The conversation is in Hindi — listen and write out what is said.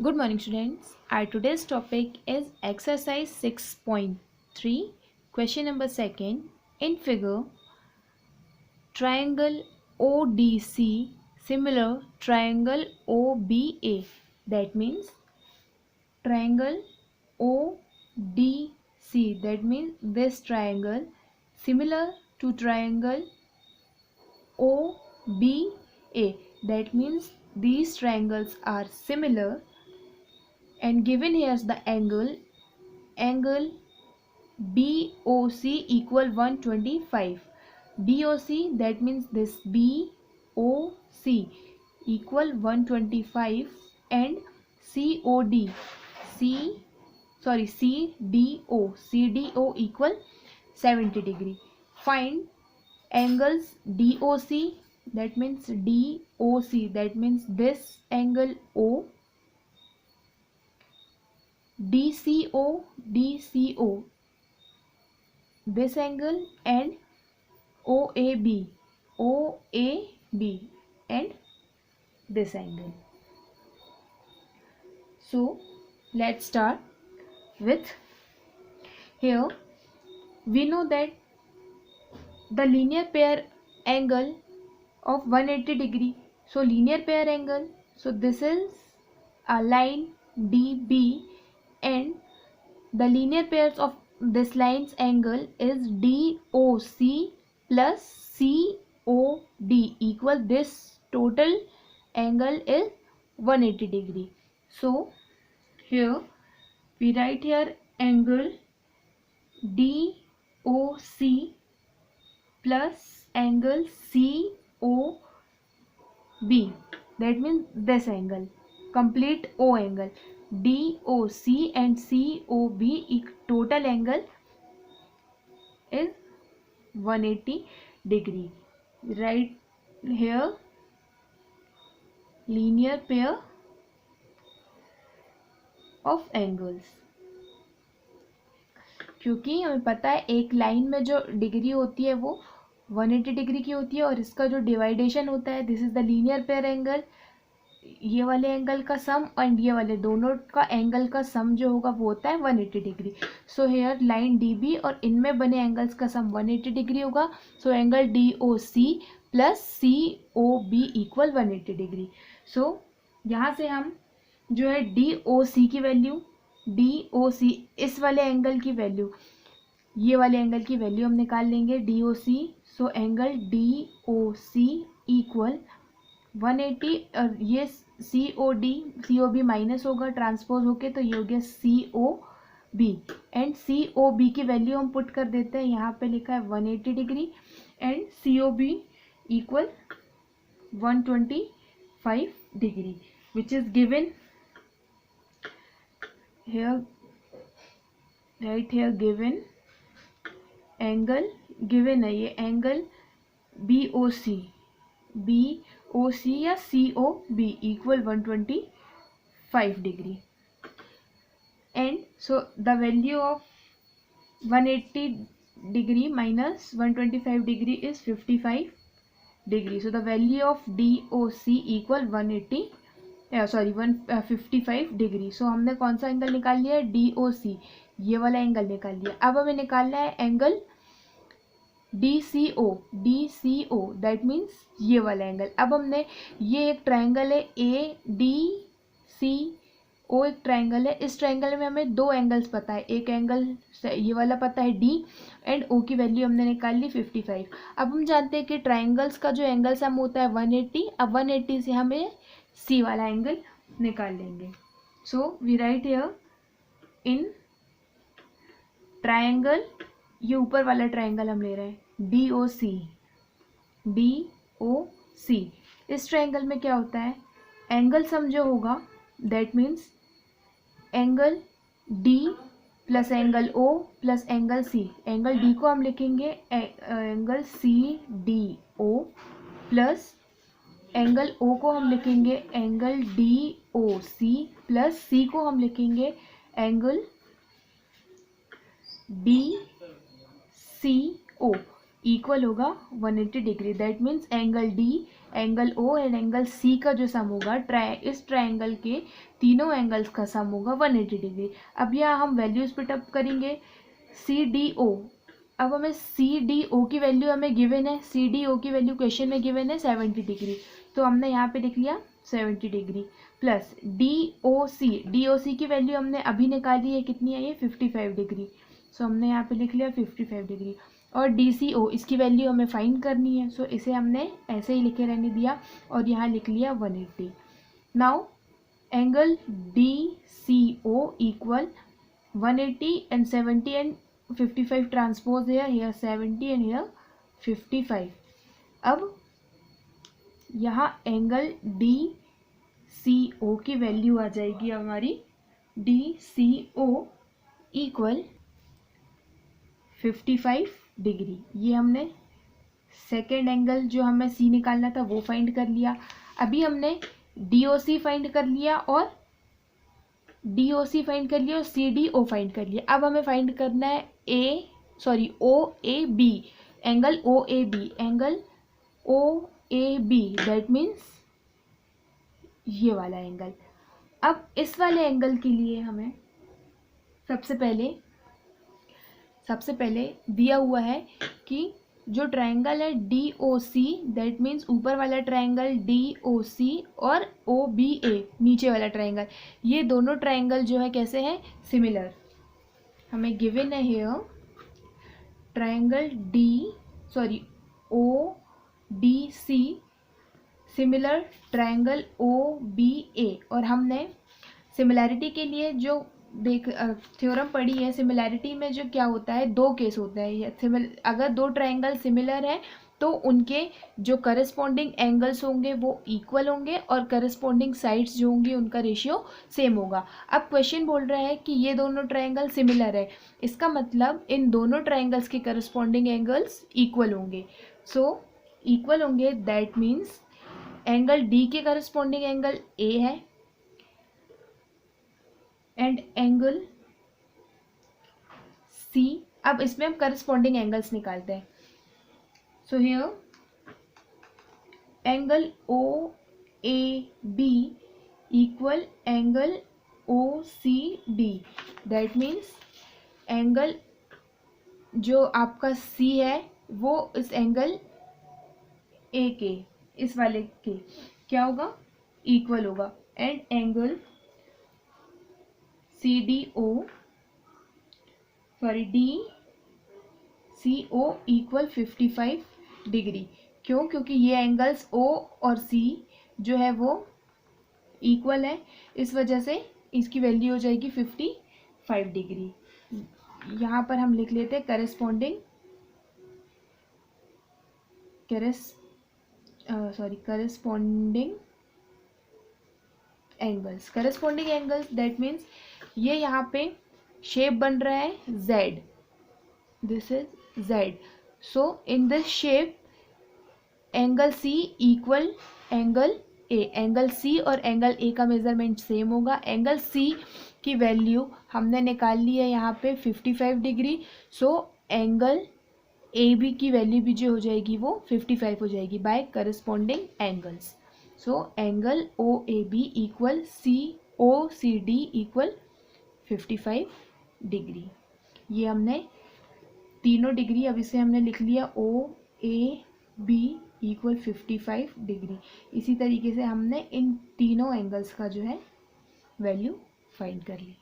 Good morning, students. Our today's topic is exercise 6.3, question number second. In figure, triangle ODC similar triangle OBA. That means triangle ODC. That means this triangle similar to triangle OBA. That means these triangles are similar, and given here is the angle BOC equal 125. BOC, that means this BOC equal 125, and COD CDO equal 70 degree. Find angles DOC, that means this angle O, DCO this angle, and OAB and this angle. So let's start with, here we know that the linear pair angle of 180 degree. So linear pair angle, so this is a line DB, and the linear pairs of this line's angle is DOC plus COD equal this total angle is 180 degree. So here we write here angle DOC plus angle COB, that means this angle, complete O angle. DOC and COB total angle is 180 degree. Right here linear pair of angles, क्योंकि हमें पता है एक लाइन में जो डिग्री होती है वो 180 डिग्री की होती है, और इसका जो डिवाइडेशन होता है, this is the linear pair angle, ये वाले एंगल का सम एंड ये वाले दोनों का एंगल का सम जो होगा वो होता है 180 degree. So here line DB और इनमें बने एंगल्स का सम 180 डिग्री होगा. So angle DOC plus COB equal 180 degree. So यहाँ से हम जो है DOC की वैल्यू, DOC इस वाले एंगल की वैल्यू, ये वाले एंगल की वैल्यू हम निकाल लेंगे DOC. सो एंगल DOC इक्वल 180, और ये COB माइनस होगा ट्रांसपोज होके, तो ये हो गया COB, एंड COB की वैल्यू हम पुट कर देते हैं, यहाँ पे लिखा है 180 degree, and COB equal 125 degree, which is given here, right here given angle given है, ये एंगल BOC या COB equal 125 degree, and so the value of 180 degree minus 125 degree is 55 degree. So the value of DOC equal 155 degree. So हमने कौन सा एंगल निकाल लिया है, DOC, ये वाला एंगल निकाल लिया. अब हमें निकालना है एंगल DCO, दैट मीन्स ये वाला एंगल. अब हमने, ये एक ट्राइंगल है ADCO, एक ट्राइंगल है. इस ट्राइंगल में हमें दो एंगल्स पता है, एक एंगल ये वाला पता है D, एंड O की वैल्यू हमने निकाल ली 55. अब हम जानते हैं कि ट्राइंगल्स का जो एंगल सम होता है 180. अब 180 से हमें C वाला एंगल निकाल लेंगे. So we right here in triangle, ये ऊपर वाला ट्राइंगल हम ले रहे हैं DOC. इस ट्राइंगल में क्या होता है, एंगल सम जो होगा that means angle D plus angle O plus angle C. Angle D को हम लिखेंगे angle CDO, plus angle O को हम लिखेंगे एंगल DOC, प्लस C को हम लिखेंगे एंगल DCO, इक्वल होगा 180 degree. That means angle D angle O and angle C का जो सम होगा इस ट्रायंगल के तीनों एंगल्स का सम होगा 180 डिग्री। अब यहाँ हम वैल्यूज पुटअप करेंगे। सी डी ओ, अब हमें सी डी ओ की वैल्यू हमें गिवन है, सी डी ओ की वैल्यू क्वेश्चन में गिवन है 70 डिग्री, तो हमने यहाँ पे लिख लिया 70 डिग्री, प्लस डी ओ सी की वैल्यू हमने अभी निकाली है, कितनी है ये 55 डिग्री, सो हमने यहाँ पे लिख लिया 55 डिग्री। और डी सी ओ, इसकी वैल्यू हमें फाइंड करनी है, सो इसे हमने ऐसे ही लिखे रहने दिया और यहाँ लिख लिया 180। Now angle D C O equal 180 and 70 and 55 transpose here 70 and here 55। अब यहाँ एंगल डी सी ओ की वैल्यू आ जाएगी हमारी D C O equal 55 degree. ये हमने सेकेंड एंगल जो हमें सी निकालना था वो फाइंड कर लिया। अभी हमने डी ओ सी फाइंड कर लिया और डी ओ सी फाइंड कर लिया और सी डी ओ फाइंड कर लिया। अब हमें फाइंड करना है O A B, angle O A B, angle O A B, that means ये वाला एंगल। अब इस वाले एंगल के लिए हमें सबसे पहले दिया हुआ है कि जो ट्रायंगल है D O C, that means ऊपर वाला ट्रायंगल डी ओ सी और ओ बी ए नीचे वाला ट्रायंगल, ये दोनों ट्रायंगल जो है कैसे हैं, सिमिलर। हमें गिवन है here triangle O D C similar triangle O B A, और हमने सिमिलैरिटी के लिए जो थ्योरम पढ़ी है, सिमिलैरिटी में जो क्या होता है, दो केस होता है। अगर दो ट्रायंगल सिमिलर है तो उनके जो करस्पॉन्डिंग एंगल्स होंगे वो इक्वल होंगे और करस्पॉन्डिंग साइड्स जो होंगी उनका रेशियो सेम होगा। अब क्वेश्चन बोल रहा है कि ये दोनों ट्रायंगल सिमिलर है, इसका मतलब इन दोनों ट्रायंगल्स के करस्पॉन्डिंग एंगल्स इक्वल होंगे। सो इक्वल होंगे, दैट मीन्स एंगल डी के करस्पॉन्डिंग एंगल ए है एंड एंगल सी। अब इसमें हम करस्पॉन्डिंग एंगल्स निकालते हैं। So here angle O A B equal angle O C D, that means angle जो आपका सी है वो इस एंगल ए के, इस वाले के क्या होगा, इक्वल होगा, and angle C D O D C O equal 55 degree. क्यों? क्योंकि ये एंगल्स ओ और सी जो है वो इक्वल है, इस वजह से इसकी वैल्यू हो जाएगी 55 डिग्री। यहाँ पर हम लिख लेते हैं करस्पॉन्डिंग एंगल्स, दैट मीन्स ये यहाँ पे शेप बन रहा है Z, this is Z, so in this shape angle C equal angle A, angle C और एंगल A का मेजरमेंट सेम होगा। एंगल C की वैल्यू हमने निकाल ली है यहाँ पे 55 डिग्री, सो एंगल AB की वैल्यू भी जो हो जाएगी वो 55 हो जाएगी by corresponding angles. So angle OAB equal COCD equal 55 degree. ये हमने तीनों डिग्री, अब इसे हमने लिख लिया OAB इक्वल 55 डिग्री। इसी तरीके से हमने इन तीनों एंगल्स का जो है वैल्यू फाइंड कर ली।